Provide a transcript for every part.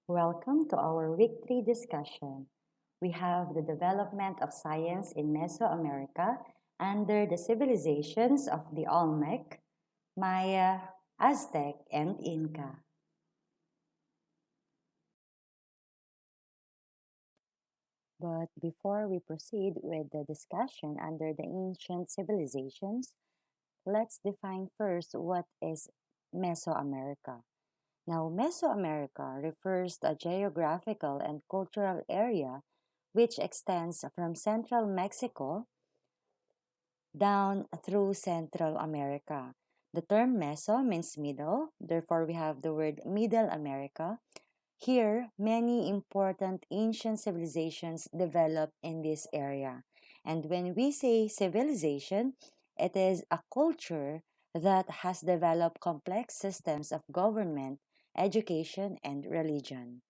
Welcome to our week 3 discussion. We have the development of science in Mesoamerica under the civilizations of the Olmec, Maya, Aztec, and Inca. But before we proceed with the discussion under the ancient civilizations, let's define first what is Mesoamerica. Now, Mesoamerica refers to a geographical and cultural area which extends from central Mexico down through Central America. The term Meso means middle, therefore, we have the word Middle America. Here, many important ancient civilizations developed in this area. And when we say civilization, it is a culture that has developed complex systems of government, education, and religion.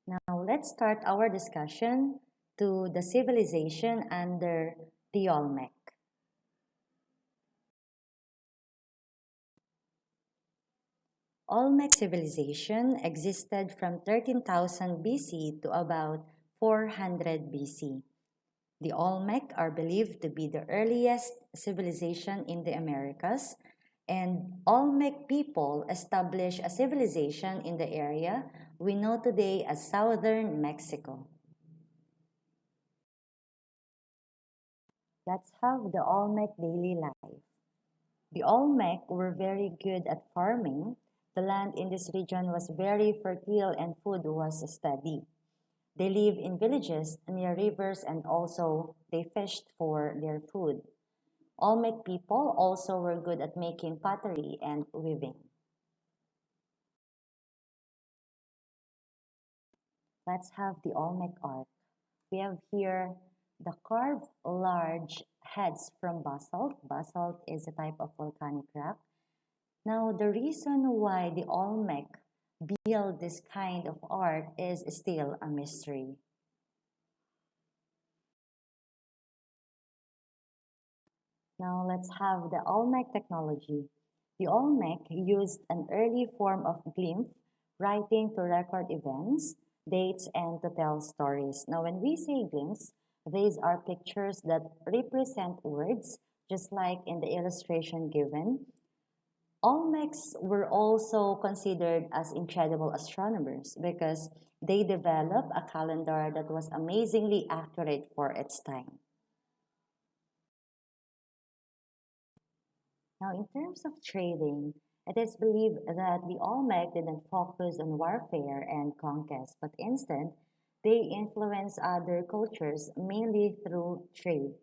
Now, let's start our discussion to the civilization under the Olmec. Olmec civilization existed from 13,000 BC to about 400 BC. The Olmec are believed to be the earliest civilization in the Americas, and Olmec people established a civilization in the area we know today as southern Mexico. Let's have the Olmec daily life. The Olmec were very good at farming. The land in this region was very fertile and food was steady. They live in villages near rivers and also they fished for their food. Olmec people also were good at making pottery and weaving. Let's have the Olmec art. We have here the carved large heads from basalt. Basalt is a type of volcanic rock. Now, the reason why the Olmec build this kind of art is still a mystery. Now, let's have the Olmec technology. The Olmec used an early form of glyph writing to record events, dates, and to tell stories. Now, when we say glyphs, these are pictures that represent words, just like in the illustration given. Olmecs were also considered as incredible astronomers because they developed a calendar that was amazingly accurate for its time. Now, in terms of trading, it is believed that the Olmec didn't focus on warfare and conquest, but instead, they influenced other cultures mainly through trade.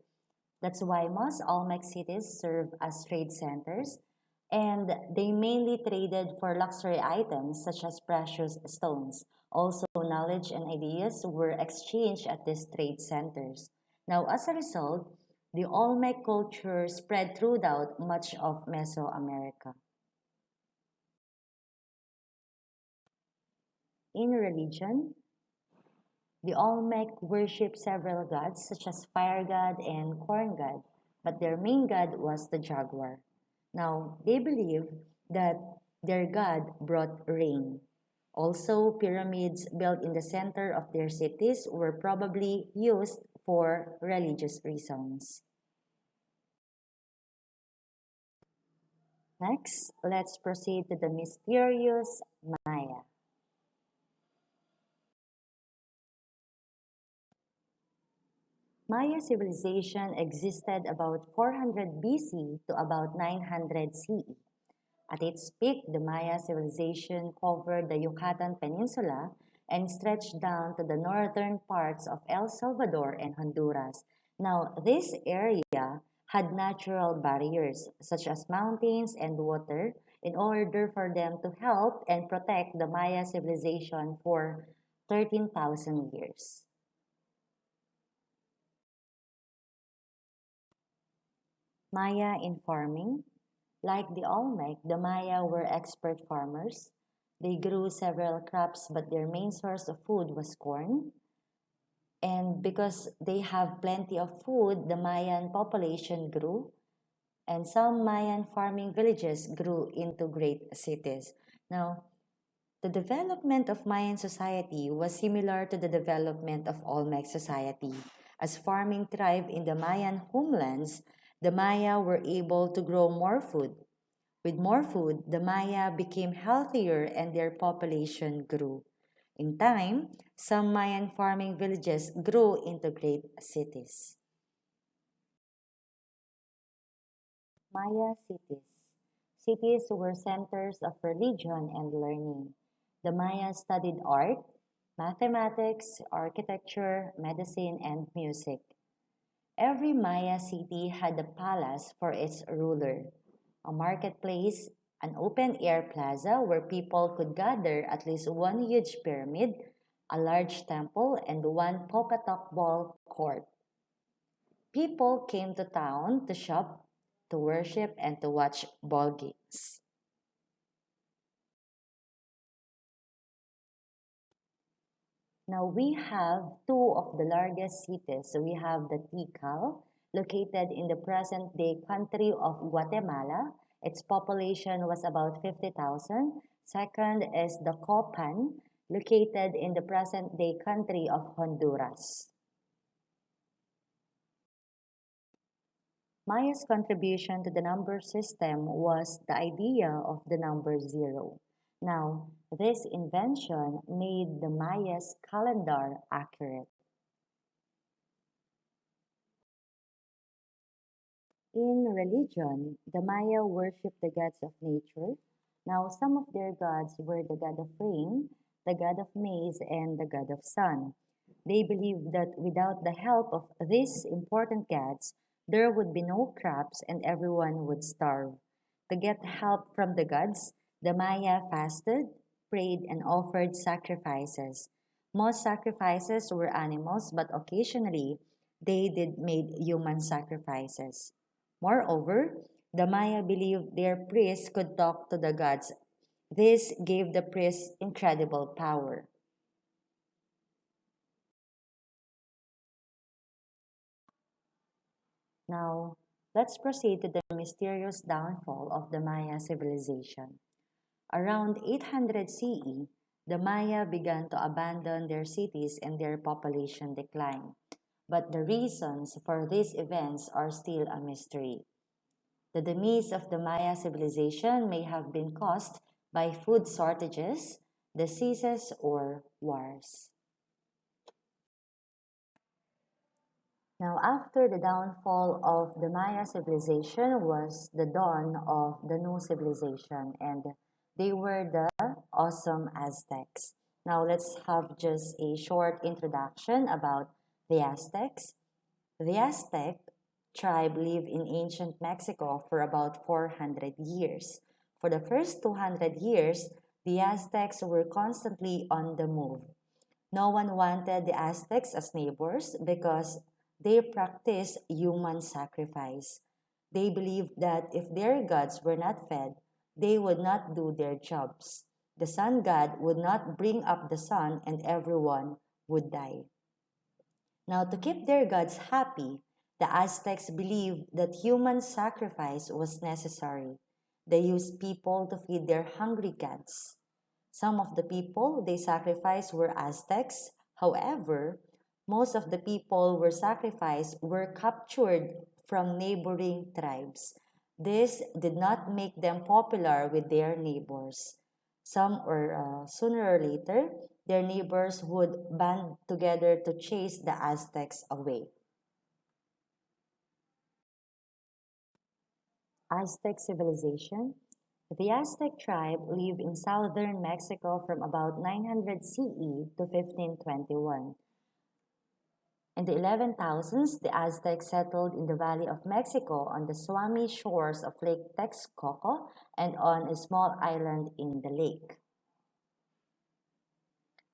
That's why most Olmec cities serve as trade centers, and they mainly traded for luxury items such as precious stones. Also, knowledge and ideas were exchanged at these trade centers. Now, as a result, the Olmec culture spread throughout much of Mesoamerica. In religion, the Olmec worshipped several gods such as fire god and corn god, but their main god was the jaguar. Now, they believed that their god brought rain. Also, pyramids built in the center of their cities were probably used for religious reasons. Next, let's proceed to the mysterious Maya. Maya civilization existed about 400 BC to about 900 CE. At its peak, the Maya civilization covered the Yucatan Peninsula and stretched down to the northern parts of El Salvador and Honduras. Now, this area had natural barriers such as mountains and water in order for them to help and protect the Maya civilization for 13,000 years. Maya in farming. Like the Olmec, the Maya were expert farmers. They grew several crops, but their main source of food was corn. And because they have plenty of food, the Mayan population grew. and some Mayan farming villages grew into great cities. Now, the development of Mayan society was similar to the development of Olmec society. As farming thrived in the Mayan homelands, the Maya were able to grow more food. With more food, the Maya became healthier and their population grew. In time, some Mayan farming villages grew into great cities. Maya cities. Cities were centers of religion and learning. The Maya studied art, mathematics, architecture, medicine, and music. Every Maya city had a palace for its ruler, a marketplace, an open air plaza where people could gather, at least one huge pyramid, a large temple, and one Pocatoc ball court. People came to town to shop, to worship, and to watch ball games. Now we have two of the largest cities. So we have the Tikal, located in the present-day country of Guatemala. Its population was about 50,000. Second is the Copan, located in the present-day country of Honduras. Maya's contribution to the number system was the idea of the number zero. Now, this invention made the Maya's calendar accurate. In religion, the Maya worshipped the gods of nature. Now, some of their gods were the god of rain, the god of maize, and the god of sun. They believed that without the help of these important gods, there would be no crops and everyone would starve. To get help from the gods, the Maya fasted, prayed, and offered sacrifices. Most sacrifices were animals, but occasionally they did made human sacrifices. Moreover, the Maya believed their priests could talk to the gods. This gave the priests incredible power. Now, let's proceed to the mysterious downfall of the Maya civilization. Around 800 CE, the Maya began to abandon their cities and their population declined. But the reasons for these events are still a mystery. The demise of the Maya civilization may have been caused by food shortages, diseases, or wars. Now, after the downfall of the Maya civilization was the dawn of the new civilization, and they were the awesome Aztecs. Now, let's have just a short introduction about the Aztecs. The Aztec tribe lived in ancient Mexico for about 400 years. For the first 200 years, the Aztecs were constantly on the move. No one wanted the Aztecs as neighbors because they practiced human sacrifice. They believed that if their gods were not fed, they would not do their jobs. The sun god would not bring up the sun and everyone would die. Now, to keep their gods happy, the Aztecs believed that human sacrifice was necessary. They used people to feed their hungry gods. Some of the people they sacrificed were Aztecs. However, most of the people were sacrificed were captured from neighboring tribes. This did not make them popular with their neighbors. Some or sooner or later, their neighbors would band together to chase the Aztecs away. Aztec Civilization. The Aztec tribe lived in southern Mexico from about 900 CE to 1521. In the 11,000s, the Aztecs settled in the Valley of Mexico on the swammy shores of Lake Texcoco and on a small island in the lake.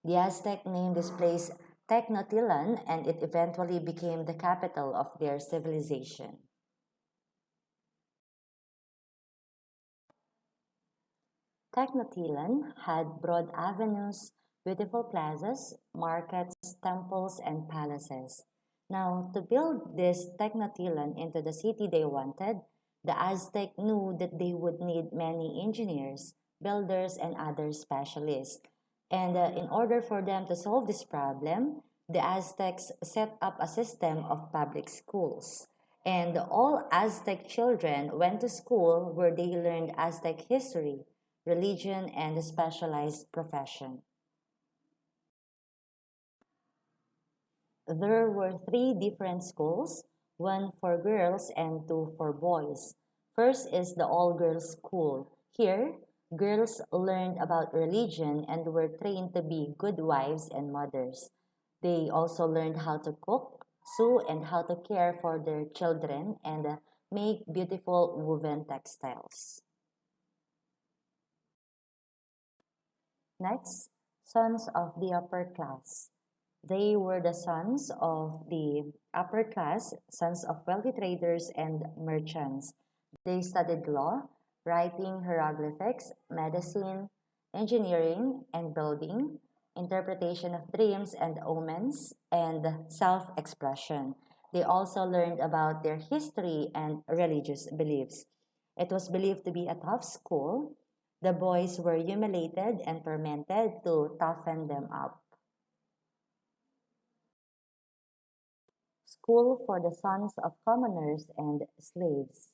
The Aztec named this place Tenochtitlan, and it eventually became the capital of their civilization. Tenochtitlan had broad avenues, beautiful plazas, markets, temples, and palaces. Now, to build this Tenochtitlan into the city they wanted, The Aztec knew that they would need many engineers, builders, and other specialists. And in order for them to solve this problem, the Aztecs set up a system of public schools. And all Aztec children went to school where they learned Aztec history, religion, and a specialized profession. There were three different schools, one for girls and two for boys. First is the all girls school. Here, girls learned about religion and were trained to be good wives and mothers. They also learned how to cook, sew, and how to care for their children and make beautiful woven textiles. Next, sons of the upper class. They were the sons of the upper class, sons of wealthy traders and merchants. They studied law, writing hieroglyphics, medicine, engineering and building, interpretation of dreams and omens, and self expression. They also learned about their history and religious beliefs. It was believed to be a tough school. The boys were humiliated and tormented to toughen them up. School for the sons of commoners and slaves.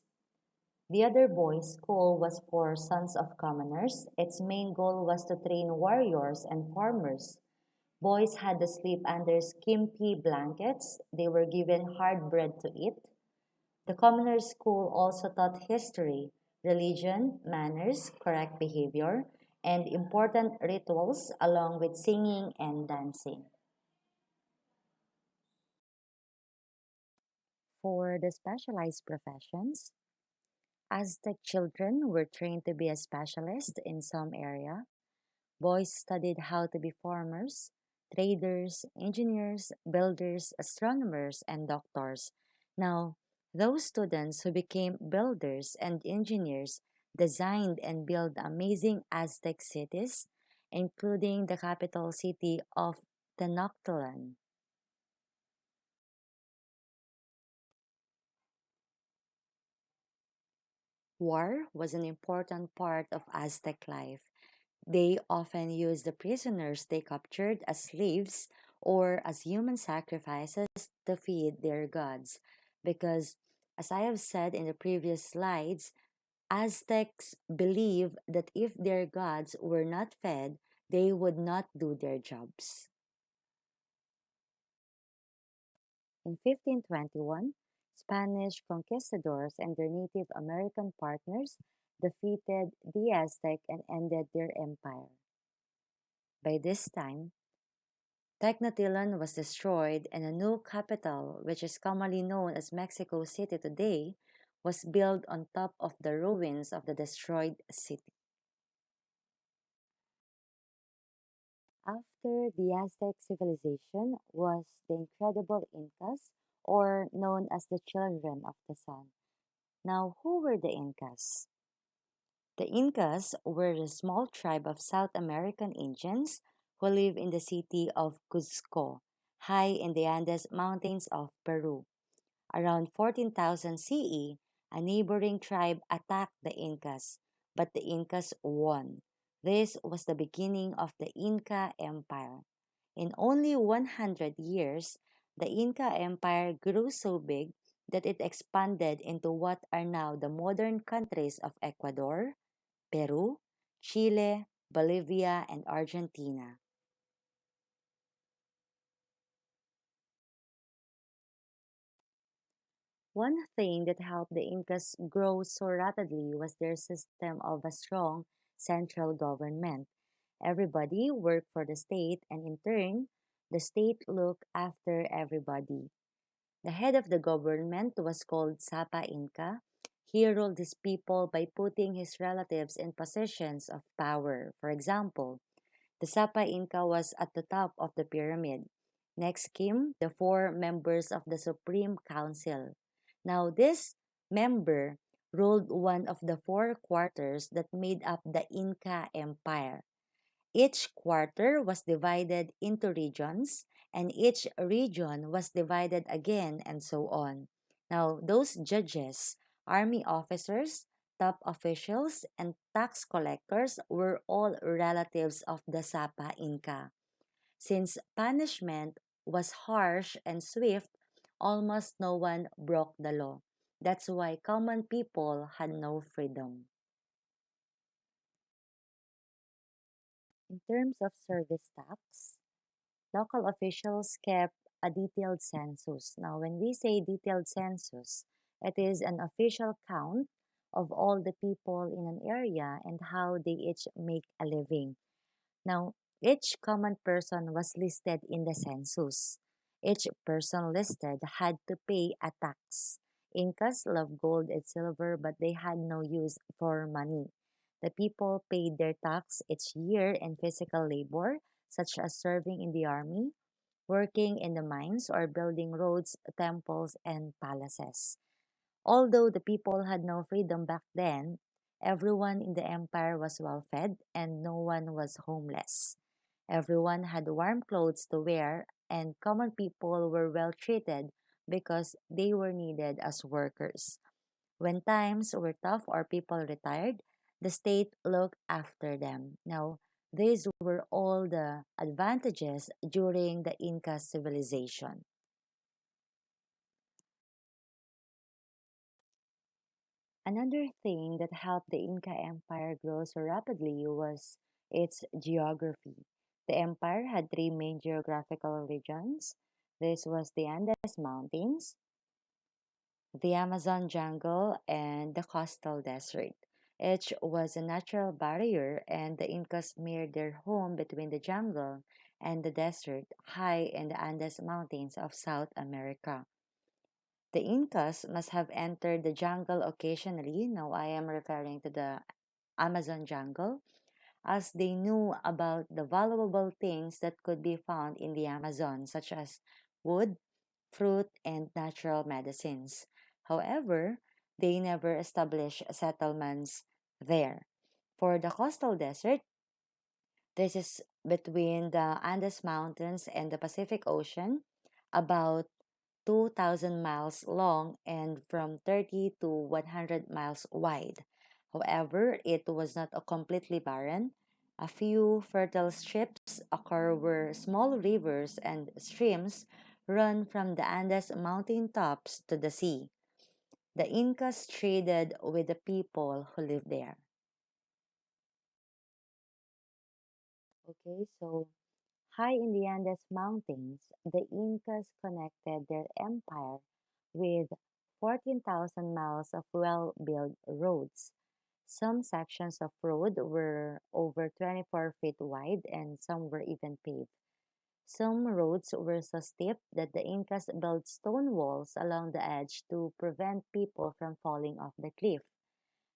The other boys' school was for sons of commoners. Its main goal was to train warriors and farmers. Boys had to sleep under skimpy blankets. They were given hard bread to eat. The commoners' school also taught history, religion, manners, correct behavior, and important rituals along with singing and dancing. For the specialized professions, Aztec children were trained to be a specialist in some area. Boys studied how to be farmers, traders, engineers, builders, astronomers, and doctors. Now, those students who became builders and engineers designed and built amazing Aztec cities, including the capital city of Tenochtitlan. War was an important part of Aztec life. They often used the prisoners they captured as slaves or as human sacrifices to feed their gods. Because, as I have said in the previous slides, Aztecs believed that if their gods were not fed, they would not do their jobs. In 1521, Spanish conquistadors and their Native American partners defeated the Aztec and ended their empire. By this time, Tenochtitlan was destroyed and a new capital, which is commonly known as Mexico City today, was built on top of the ruins of the destroyed city. After the Aztec civilization was the incredible Incas, or known as the children of the sun. Now, who were the Incas? The Incas were a small tribe of South American Indians who lived in the city of Cuzco, high in the Andes Mountains of Peru. Around 14,000 CE, a neighboring tribe attacked the Incas, but the Incas won. This was the beginning of the Inca Empire. In only 100 years, the Inca Empire grew so big that it expanded into what are now the modern countries of Ecuador, Peru, Chile, Bolivia, and Argentina. One thing that helped the Incas grow so rapidly was their system of a strong central government. Everybody worked for the state, and in turn, the state looked after everybody. The head of the government was called Sapa Inca. He ruled his people by putting his relatives in positions of power. For example, the Sapa Inca was at the top of the pyramid. Next came the four members of the Supreme Council. Now, this member ruled one of the four quarters that made up the Inca Empire. Each quarter was divided into regions, and each region was divided again, and so on. Now, those judges Army officers, top officials, and tax collectors were all relatives of the Sapa Inca. Since punishment was harsh and swift, almost no one broke the law. That's why common people had no freedom. In terms of service tax, local officials kept a detailed census. Now, when we say detailed census, it is an official count of all the people in an area and how they each make a living. Now, each common person was listed in the census. Each person listed had to pay a tax. Incas loved gold and silver, but they had no use for money. The people paid their tax each year in physical labor, such as serving in the army, working in the mines, or building roads, temples, and palaces. Although the people had no freedom back then, everyone in the empire was well fed and no one was homeless. Everyone had warm clothes to wear, and common people were well treated because they were needed as workers. When times were tough or people retired, the state looked after them. Now, these were all the advantages during the Inca civilization. Another thing that helped the Inca Empire grow so rapidly was its geography. The empire had three main geographical regions. This was the Andes Mountains, the Amazon jungle, and the coastal desert. Each was a natural barrier, and the Incas made their home between the jungle and the desert high in the Andes Mountains of South America. The Incas must have entered the jungle occasionally. Now I am referring to the Amazon jungle, as they knew about the valuable things that could be found in the Amazon, such as wood, fruit, and natural medicines. However, they never established settlements there. For the coastal desert, this is between the Andes Mountains and the Pacific Ocean, about 2,000 miles long and from 30 to 100 miles wide. However, it was not a completely barren. A few fertile strips occur where small rivers and streams run from the Andes mountain tops to the sea. The Incas traded with the people who lived there. Okay, so high in the Andes Mountains, the Incas connected their empire with 14,000 miles of well-built roads. Some sections of road were over 24 feet wide and some were even paved. Some roads were so steep that the Incas built stone walls along the edge to prevent people from falling off the cliff.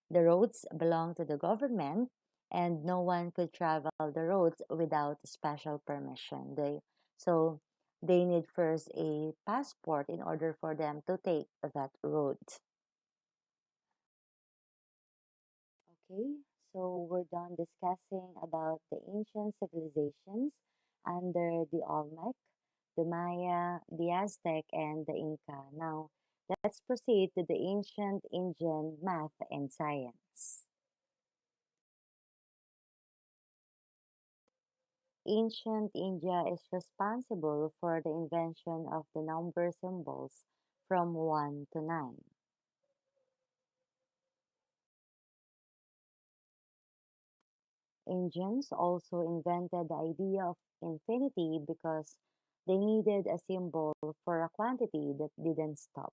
The roads belonged to the government, and no one could travel the roads without special permission. They need first a passport in order for them to take that road. Okay, so we're done discussing about the ancient civilizations under the Olmec, the Maya, the Aztec, and the Inca. Now, let's proceed to the ancient Indian math and science. Ancient India is responsible for the invention of the number symbols from 1 to 9. Indians also invented the idea of infinity because they needed a symbol for a quantity that didn't stop.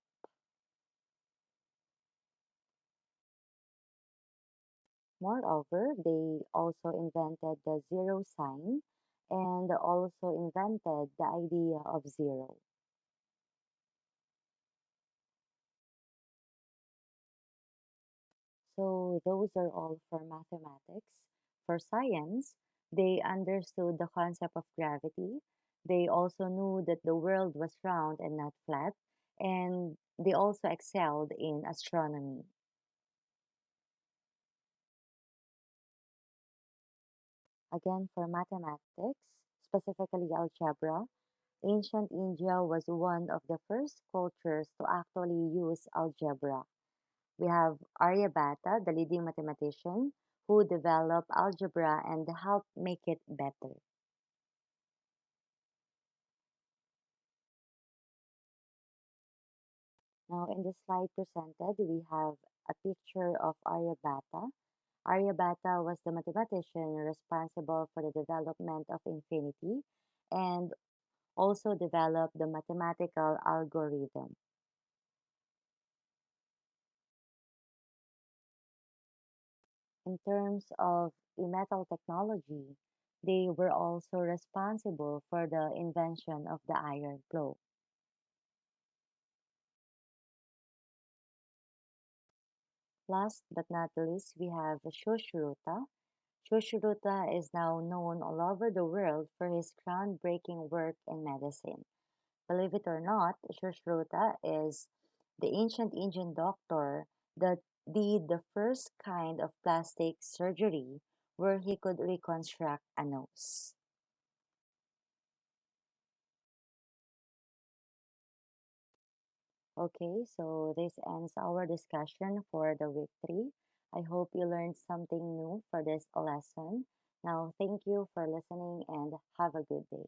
Moreover, they also invented the zero sign and also invented the idea of zero. So those are all for mathematics. For science, they understood the concept of gravity. They also knew that the world was round and not flat, and they also excelled in astronomy. Again, for mathematics, specifically algebra, ancient India was one of the first cultures to actually use algebra. We have Aryabhata, the leading mathematician, who developed algebra and helped make it better. Now, in the slide presented, we have a picture of Aryabhata. Aryabhata was the mathematician responsible for the development of infinity and also developed the mathematical algorithm. In terms of metal technology, they were also responsible for the invention of the iron plow. Last but not least, we have Sushruta. Sushruta is now known all over the world for his groundbreaking work in medicine. Believe it or not, Sushruta is the ancient Indian doctor that did the first kind of plastic surgery where he could reconstruct a nose. Okay, so this ends our discussion for the week 3. I hope you learned something new for this lesson. Now, thank you for listening and have a good day.